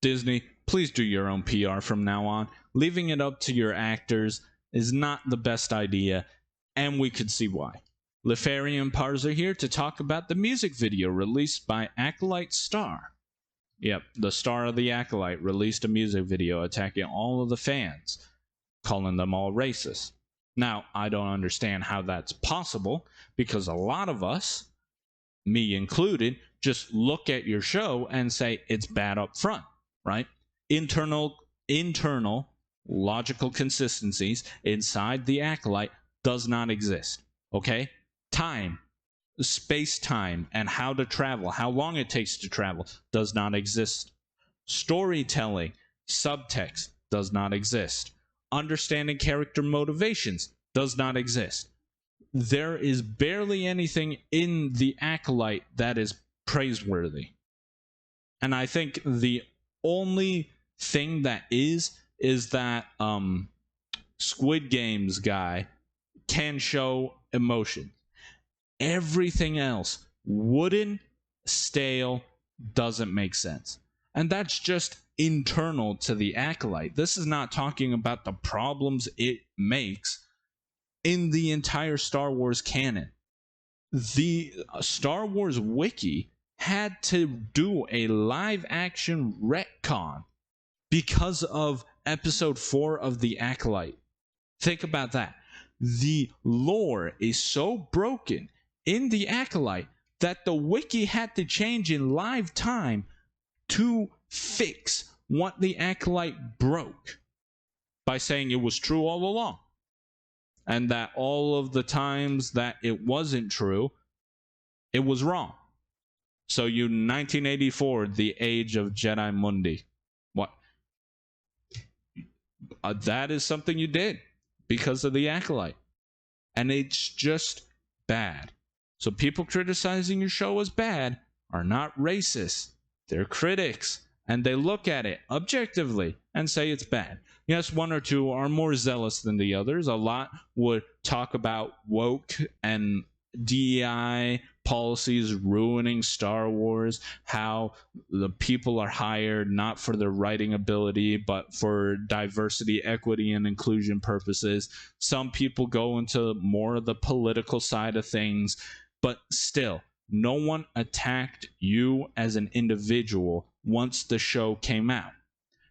Disney, please do your own PR from now on. Leaving it up to your actors is not the best idea, and we could see why. Liffarian Parzer here to talk about the music video released by Acolyte star. Yep, the star of the Acolyte released a music video attacking all of the fans, calling them all racist. Now, I don't understand how that's possible, because a lot of us, me included, just look at your show and say it's bad up front, right? Internal logical consistencies inside the Acolyte does not exist, okay? Time, space-time, and how to travel, how long it takes to travel, does not exist. Storytelling, subtext, does not exist. Understanding character motivations does not exist. There is barely anything in the Acolyte that is praiseworthy. And I think the only thing that is that Squid Games guy can show emotion. Everything else, wooden, stale, doesn't make sense. And that's just internal to the Acolyte. This is not talking about the problems it makes in the entire Star Wars canon. The Star Wars wiki had to do a live action retcon because of episode 4 of the Acolyte. Think about that. The lore is so broken in the Acolyte that the wiki had to change in live time to fix what the Acolyte broke by saying it was true all along, and that all of the times that it wasn't true, it was wrong. So 1984, the age of Jedi Mundi. What? That is something you did because of the Acolyte. And it's just bad. So people criticizing your show as bad are not racist. They're critics. And they look at it objectively and say it's bad. Yes, one or two are more zealous than the others. A lot would talk about woke and DEI policies ruining Star Wars, how the people are hired not for their writing ability, but for diversity, equity, and inclusion purposes. Some people go into more of the political side of things, but still, no one attacked you as an individual once the show came out.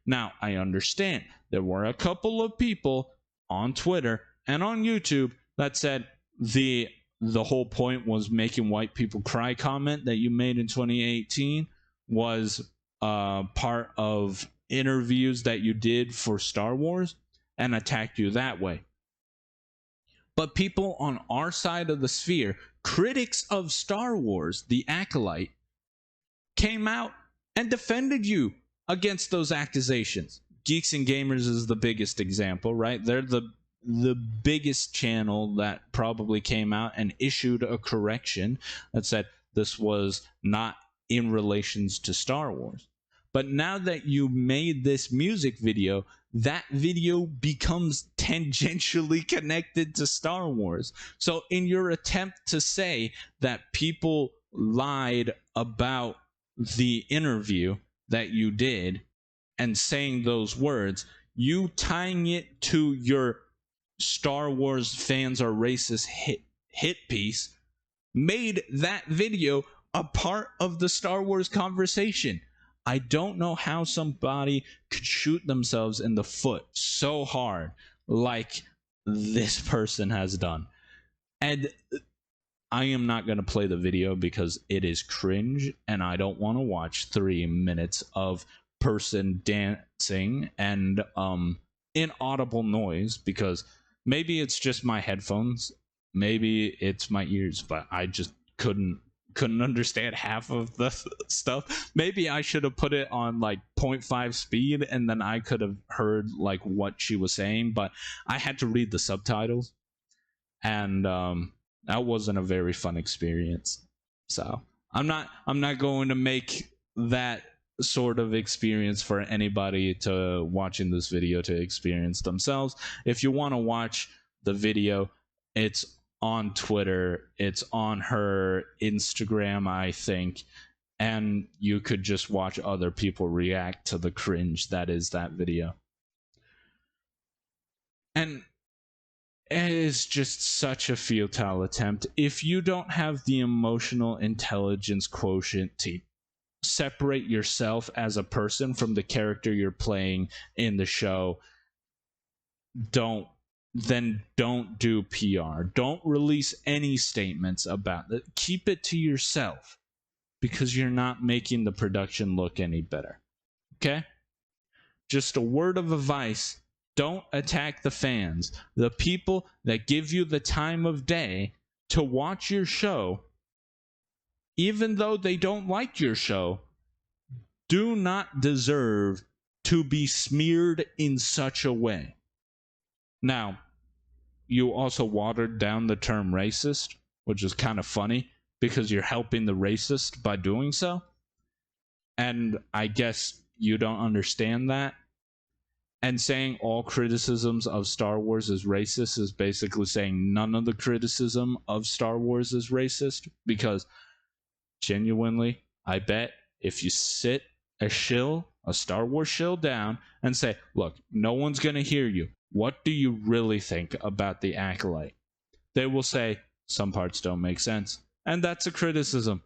Now, I understand there were a couple of people on Twitter and on YouTube that said the whole point was making white people cry comment that you made in 2018 was part of interviews that you did for Star Wars and attacked you that way. But people on our side of the sphere, critics of Star Wars, the Acolyte, came out and defended you against those accusations. Geeks and Gamers is the biggest example, right? They're the biggest channel that probably came out and issued a correction that said this was not in relations to Star Wars. But now that you made this music video, that video becomes tangentially connected to Star Wars. So in your attempt to say that people lied about the interview that you did and saying those words, you tying it to your Star Wars fans are racist hit piece made that video a part of the Star Wars conversation. I don't know how somebody could shoot themselves in the foot so hard like this person has done. And I am not going to play the video because it is cringe and I don't want to watch 3 minutes of person dancing and inaudible noise, because maybe it's just my headphones, maybe it's my ears, but I just couldn't understand half of the stuff. Maybe I should have put it on like 0.5 speed and then I could have heard like what she was saying, but I had to read the subtitles and that wasn't a very fun experience. So I'm not going to make that sort of experience for anybody to watching this video to experience themselves. If you want to watch the video, it's on Twitter, it's on her Instagram, I think, and you could just watch other people react to the cringe that is that video. And it is just such a futile attempt. If you don't have the emotional intelligence quotient to separate yourself as a person from the character you're playing in the show, don't do PR. Don't release any statements about it. Keep it to yourself, because you're not making the production look any better. Okay? Just a word of advice. Don't attack the fans. The people that give you the time of day to watch your show, even though they don't like your show, do not deserve to be smeared in such a way. Now, you also watered down the term racist, which is kind of funny because you're helping the racist by doing so. And I guess you don't understand that. And saying all criticisms of Star Wars is racist is basically saying none of the criticism of Star Wars is racist, because genuinely, I bet if you sit a Star Wars shill down and say, look, no one's going to hear you. What do you really think about the Acolyte? They will say, some parts don't make sense. And that's a criticism.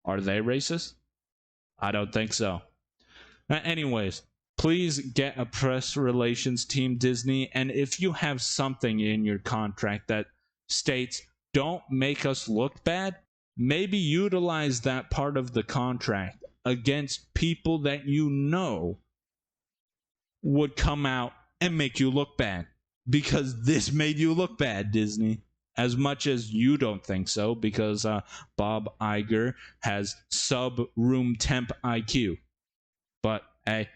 Are they racist? I don't think so. Anyways, please get a press relations team, Disney, and if you have something in your contract that states, don't make us look bad, maybe utilize that part of the contract against people that you know would come out and make you look bad. Because this made you look bad, Disney. As much as you don't think so, because Bob Iger has sub-room temp IQ. But hey,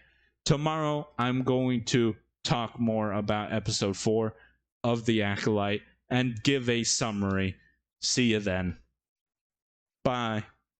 tomorrow I'm going to talk more about episode 4 of The Acolyte and give a summary. See you then. Bye.